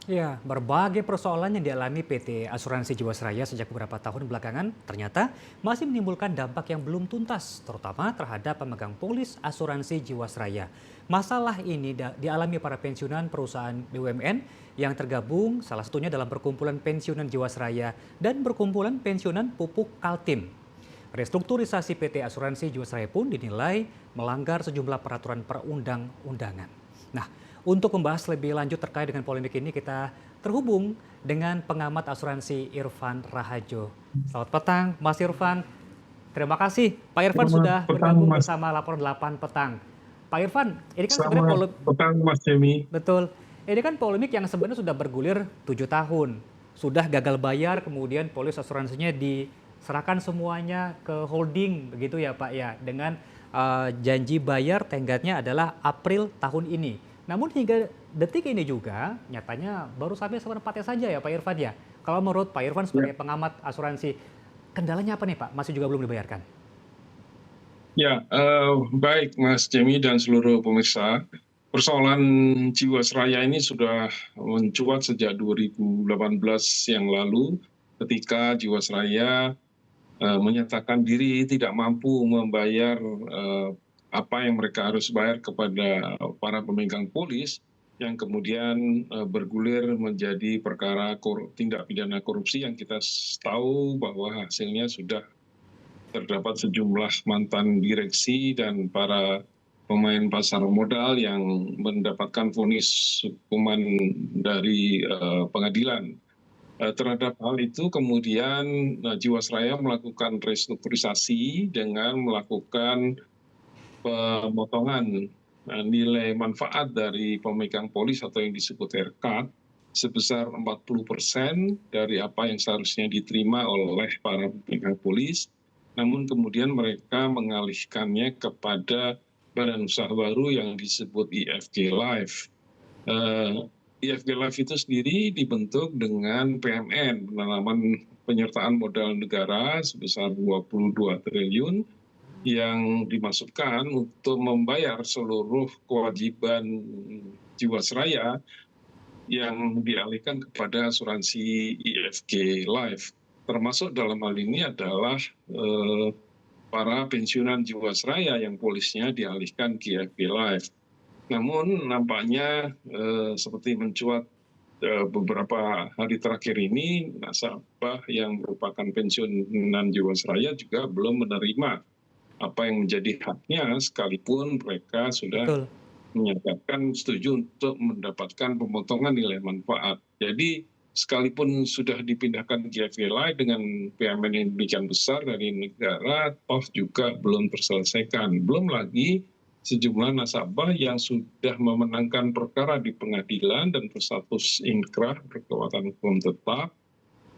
Ya, berbagai persoalan yang dialami PT Asuransi Jiwasraya sejak beberapa tahun belakangan ternyata masih menimbulkan dampak yang belum tuntas, terutama terhadap pemegang polis asuransi Jiwasraya. Masalah ini dialami para pensiunan perusahaan BUMN yang tergabung salah satunya dalam perkumpulan pensiunan Jiwasraya dan perkumpulan pensiunan pupuk Kaltim. Restrukturisasi PT Asuransi Jiwasraya pun dinilai melanggar sejumlah peraturan perundang-undangan. Nah, untuk membahas lebih lanjut terkait dengan polemik ini, kita terhubung dengan pengamat asuransi Irfan Rahajo. Selamat petang, Mas Irfan. Terima kasih, Pak Irfan Selamat sudah petang, bergabung Mas. bersama Laporan 8 Petang. Pak Irfan, ini kan sebenarnya Selamat petang, Mas Jemi. betul. Ini kan polemik yang sebenarnya sudah bergulir 7 tahun. Sudah gagal bayar, kemudian polis asuransinya diserahkan semuanya ke holding, begitu ya Pak ya. Dengan janji bayar tenggatnya adalah April tahun ini. Namun hingga detik ini juga nyatanya baru sampai seperempatnya saja ya Pak Irfan ya. Kalau menurut Pak Irfan Ya, sebagai pengamat asuransi, kendalanya apa nih Pak? Masih juga belum dibayarkan? baik Mas Jemi dan seluruh pemirsa. Persoalan Jiwasraya ini sudah mencuat sejak 2018 yang lalu ketika Jiwasraya menyatakan diri tidak mampu membayar apa yang mereka harus bayar kepada para pemegang polis yang kemudian bergulir menjadi perkara tindak pidana korupsi yang kita tahu bahwa hasilnya sudah terdapat sejumlah mantan direksi dan para pemain pasar modal yang mendapatkan vonis hukuman dari pengadilan. Terhadap hal itu kemudian Jiwasraya melakukan restrukturisasi dengan melakukan pemotongan nilai manfaat dari pemegang polis atau yang disebut haircut sebesar 40% dari apa yang seharusnya diterima oleh para pemegang polis, namun kemudian mereka mengalihkannya kepada badan usaha baru yang disebut IFG Life. IFG Life itu sendiri dibentuk dengan PMN, penanaman penyertaan modal negara sebesar 22 triliun yang dimaksudkan untuk membayar seluruh kewajiban Jiwasraya yang dialihkan kepada asuransi IFG Life. Termasuk dalam hal ini adalah para pensiunan Jiwasraya yang polisnya dialihkan ke IFG Life. Namun nampaknya seperti mencuat beberapa hari terakhir ini, nasabah yang merupakan pensiunan Jiwasraya juga belum menerima apa yang menjadi haknya sekalipun mereka sudah Betul. menyatakan setuju untuk mendapatkan pemotongan nilai manfaat. Jadi sekalipun sudah dipindahkan ke GFLI dengan PMN yang demikian besar dari negara, toh juga belum terselesaikan. Belum lagi sejumlah nasabah yang sudah memenangkan perkara di pengadilan dan berstatus inkrah berkekuatan hukum tetap,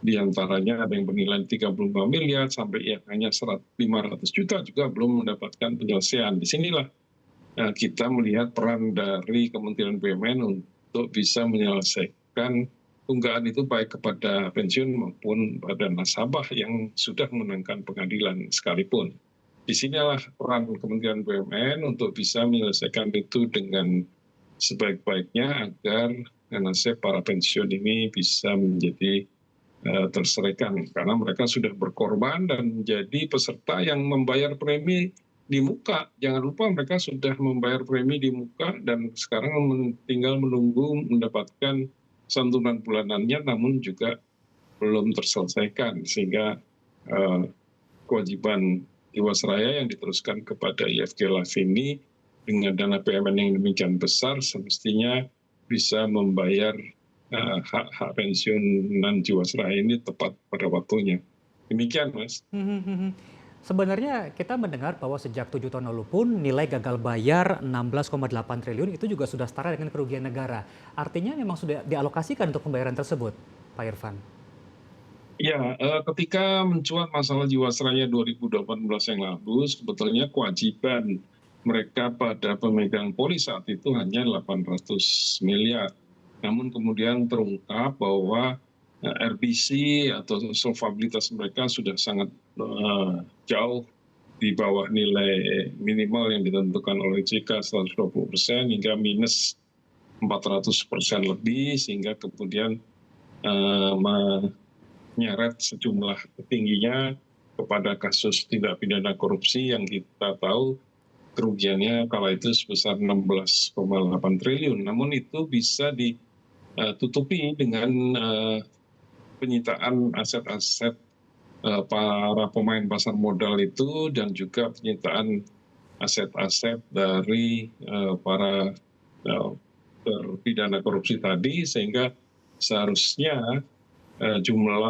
di antaranya ada yang bernilai 35 miliar sampai yang hanya 500 juta juga belum mendapatkan penyelesaian. Disinilah kita melihat peran dari Kementerian BUMN untuk bisa menyelesaikan tunggakan itu baik kepada pensiun maupun pada nasabah yang sudah memenangkan pengadilan sekalipun. Disinilah peran Kementerian BUMN untuk bisa menyelesaikan itu dengan sebaik-baiknya agar nasib para pensiun ini bisa menjadi terselesaikan karena mereka sudah berkorban dan menjadi peserta yang membayar premi di muka. Jangan lupa mereka sudah membayar premi di muka dan sekarang tinggal menunggu mendapatkan santunan bulanannya namun juga belum terselesaikan sehingga kewajiban Jiwasraya yang diteruskan kepada IFG Life ini dengan dana PMN yang demikian besar semestinya bisa membayar hak-hak pensiunan Jiwasraya ini tepat pada waktunya. Demikian, Mas. Sebenarnya kita mendengar bahwa sejak 7 tahun lalu pun nilai gagal bayar 16,8 triliun itu juga sudah setara dengan kerugian negara. Artinya memang sudah dialokasikan untuk pembayaran tersebut, Pak Irfan. Ya, ketika mencuat masalah Jiwasraya 2018 yang lalu, sebetulnya kewajiban mereka pada pemegang polis saat itu hanya 800 miliar. Namun kemudian terungkap bahwa RBC atau solvabilitas mereka sudah sangat jauh di bawah nilai minimal yang ditentukan oleh JK 120% hingga minus 400% lebih, sehingga kemudian menyeret sejumlah tingginya kepada kasus tindak pidana korupsi yang kita tahu kerugiannya kala itu sebesar 16,8 triliun. Namun itu bisa ditutupi dengan penyitaan aset-aset para pemain pasar modal itu, dan juga penyitaan aset-aset dari para terpidana korupsi tadi, sehingga seharusnya jumlah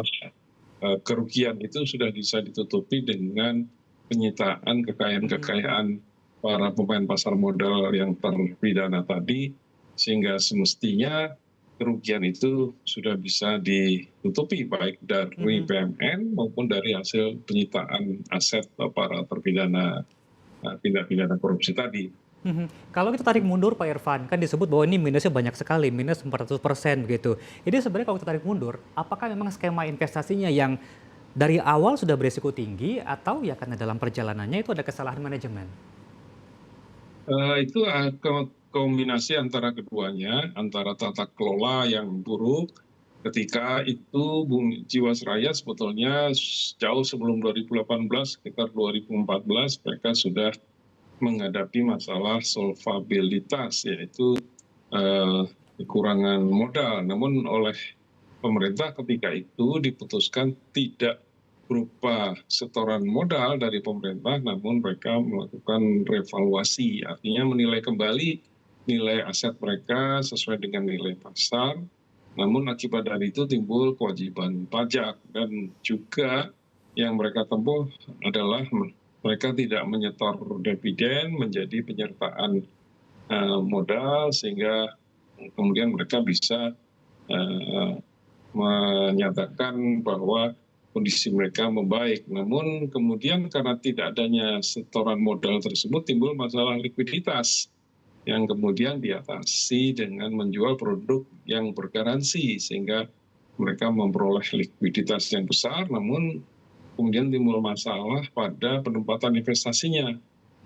kerugian itu sudah bisa ditutupi dengan penyitaan kekayaan-kekayaan para pemain pasar modal yang terpidana tadi, sehingga semestinya kerugian itu sudah bisa ditutupi baik dari BUMN maupun dari hasil penyitaan aset para terpidana tindak pidana korupsi tadi. Kalau kita tarik mundur Pak Irfan, kan disebut bahwa ini minusnya banyak sekali, minus 400% begitu. Jadi sebenarnya kalau kita tarik mundur, apakah memang skema investasinya yang dari awal sudah berisiko tinggi, atau ya karena dalam perjalanannya itu ada kesalahan manajemen? Itu kombinasi antara keduanya, antara tata kelola yang buruk. Ketika itu Jiwasraya sebetulnya jauh sebelum 2018, sekitar 2014, mereka sudah menghadapi masalah solvabilitas, yaitu kekurangan modal. Namun oleh pemerintah ketika itu diputuskan tidak berupa setoran modal dari pemerintah, namun mereka melakukan revaluasi, artinya menilai kembali nilai aset mereka sesuai dengan nilai pasar. Namun akibat dari itu timbul kewajiban pajak, dan juga yang mereka tempuh adalah mereka tidak menyetor dividen menjadi penyertaan modal, sehingga kemudian mereka bisa menyatakan bahwa kondisi mereka membaik. Namun kemudian karena tidak adanya setoran modal tersebut, timbul masalah likuiditas yang kemudian diatasi dengan menjual produk yang bergaransi, sehingga mereka memperoleh likuiditas yang besar. Namun kemudian timbul masalah pada penempatan investasinya,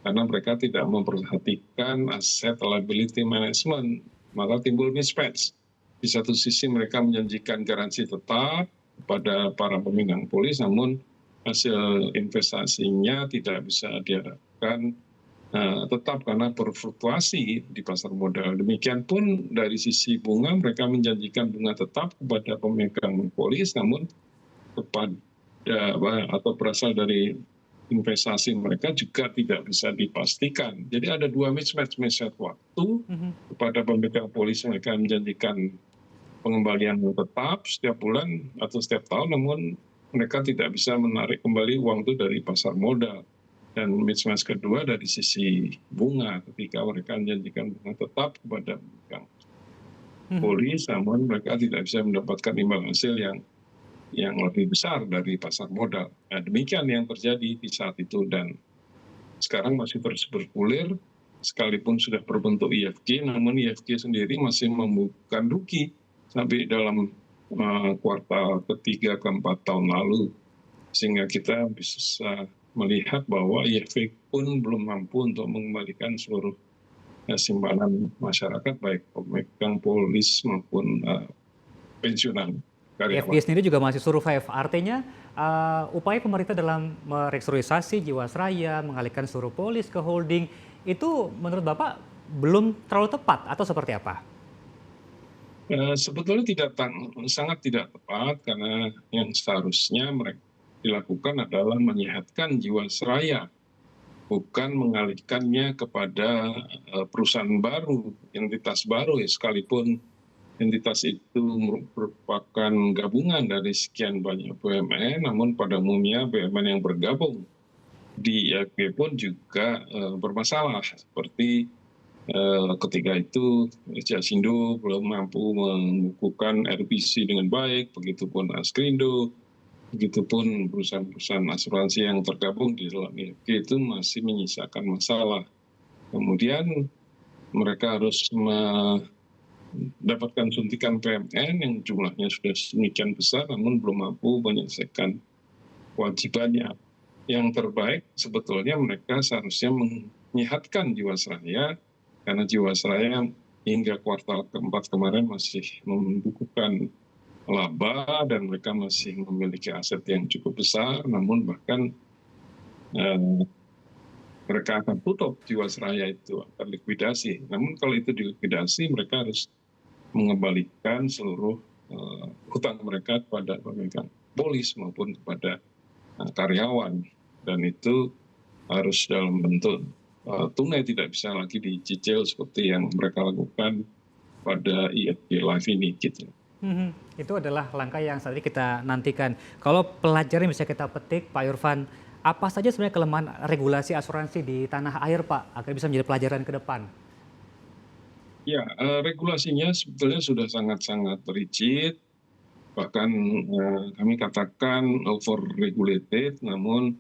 karena mereka tidak memperhatikan aset liability management, maka timbul mismatch. Di satu sisi mereka menjanjikan garansi tetap kepada para pemegang polis, namun hasil investasinya tidak bisa diharapkan tetap karena berfluktuasi di pasar modal. Demikian pun dari sisi bunga, mereka menjanjikan bunga tetap kepada pemegang polis, namun kepada atau berasal dari investasi mereka juga tidak bisa dipastikan. Jadi ada dua mismatch waktu. Kepada pemegang polis mereka menjanjikan pengembalian tetap setiap bulan atau setiap tahun, namun mereka tidak bisa menarik kembali uang itu dari pasar modal. Dan mismatch kedua dari sisi bunga, ketika mereka menjanjikan bunga tetap kepada pemegang polis, namun mereka tidak bisa mendapatkan imbal hasil yang lebih besar dari pasar modal. Nah, demikian yang terjadi di saat itu, dan sekarang masih terus bergulir, sekalipun sudah berbentuk IFG, namun IFG sendiri masih membukukan rugi sampai dalam kuartal ketiga keempat tahun lalu, sehingga kita bisa melihat bahwa IFG pun belum mampu untuk mengembalikan seluruh simpanan masyarakat, baik pemegang polis maupun pensiunan karyawan. IFG sendiri juga masih survive, artinya upaya pemerintah dalam merestrukturisasi Jiwasraya, mengalihkan seluruh polis ke holding, itu menurut Bapak belum terlalu tepat atau seperti apa? Sebetulnya sangat tidak tepat, karena yang seharusnya mereka dilakukan adalah menyehatkan Jiwasraya, bukan mengalihkannya kepada perusahaan baru, entitas baru, ya, sekalipun entitas itu merupakan gabungan dari sekian banyak BUMN, namun pada umumnya BUMN yang bergabung di IFG pun juga bermasalah, seperti ketika itu Jasindo belum mampu mengukuhkan RBC dengan baik, begitupun Askrindo, begitupun perusahaan-perusahaan asuransi yang tergabung di dalam IFG itu masih menyisakan masalah. Kemudian mereka harus mendapatkan suntikan PMN yang jumlahnya sudah sedemikian besar, namun belum mampu menyelesaikan kewajibannya. Yang terbaik sebetulnya mereka seharusnya menyehatkan Jiwasraya, karena Jiwasraya hingga kuartal keempat kemarin masih membukukan laba dan mereka masih memiliki aset yang cukup besar, namun bahkan eh, mereka akan tutup Jiwasraya itu, akan likuidasi. Namun kalau itu dilikuidasi, mereka harus mengembalikan seluruh hutang mereka kepada pemegang polis maupun kepada karyawan, dan itu harus dalam bentuk tunai, tidak bisa lagi dicicil seperti yang mereka lakukan pada IFG Live ini gitu. Itu adalah langkah yang saat ini kita nantikan. Kalau pelajaran yang bisa kita petik, Pak Irfan, apa saja sebenarnya kelemahan regulasi asuransi di tanah air, Pak, agar bisa menjadi pelajaran ke depan? Ya, regulasinya sebetulnya sudah sangat-sangat rigid, bahkan kami katakan over regulated, namun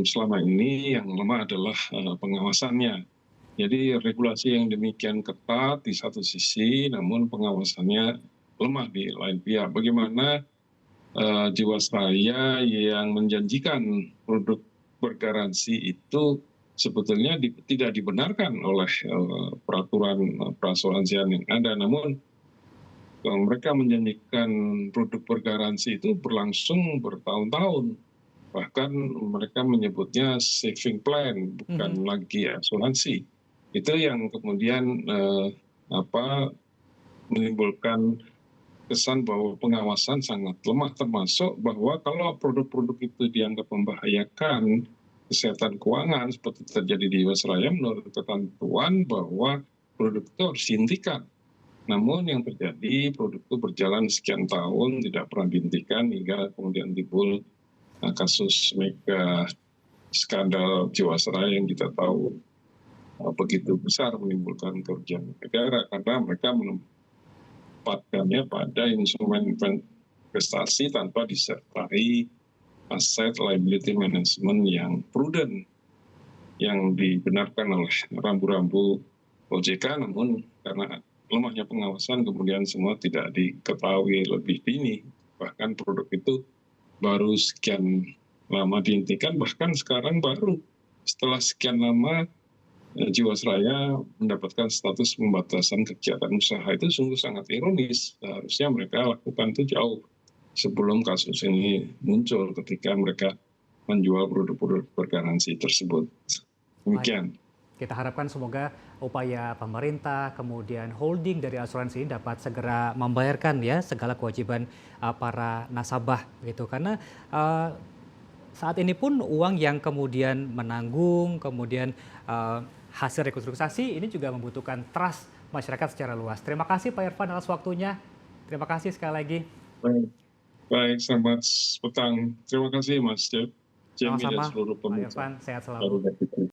selama ini yang lemah adalah pengawasannya. Jadi regulasi yang demikian ketat di satu sisi, namun pengawasannya lemah di lain pihak. Bagaimana Jiwasraya yang menjanjikan produk bergaransi itu sebetulnya tidak dibenarkan oleh peraturan perasuransian yang ada, namun mereka menjanjikan produk bergaransi itu berlangsung bertahun-tahun, bahkan mereka menyebutnya saving plan, bukan lagi asuransi. Itu yang kemudian menimbulkan kesan bahwa pengawasan sangat lemah, termasuk bahwa kalau produk-produk itu dianggap membahayakan kesehatan keuangan seperti terjadi di Jiwasraya, menurut ketentuan bahwa produk itu harus dihentikan. Namun yang terjadi, produk itu berjalan sekian tahun tidak pernah dihentikan hingga kemudian timbul kasus mega skandal Jiwasraya yang kita tahu begitu besar, menimbulkan kerugian negara karena mereka menempatkannya pada instrumen investasi tanpa disertai aset liability management yang prudent, yang dibenarkan oleh rambu-rambu OJK, namun karena lemahnya pengawasan kemudian semua tidak diketahui lebih dini. Bahkan produk itu baru sekian lama dihentikan, bahkan sekarang baru setelah sekian lama Jiwasraya mendapatkan status pembatasan kegiatan usaha. Itu sungguh sangat ironis. Seharusnya mereka lakukan itu jauh sebelum kasus ini muncul, ketika mereka menjual produk-produk bergaransi tersebut. Demikian. Kita harapkan semoga upaya pemerintah, kemudian holding dari asuransi ini dapat segera membayarkan ya segala kewajiban para nasabah gitu. Karena saat ini pun uang yang kemudian menanggung, kemudian hasil rekonstruksi ini juga membutuhkan trust masyarakat secara luas. Terima kasih Pak Irfan atas waktunya. Terima kasih sekali lagi. Baik, selamat petang. Terima kasih Mas Jamie dan Sama-sama seluruh Pak pemirsa. Irfan, sehat selalu.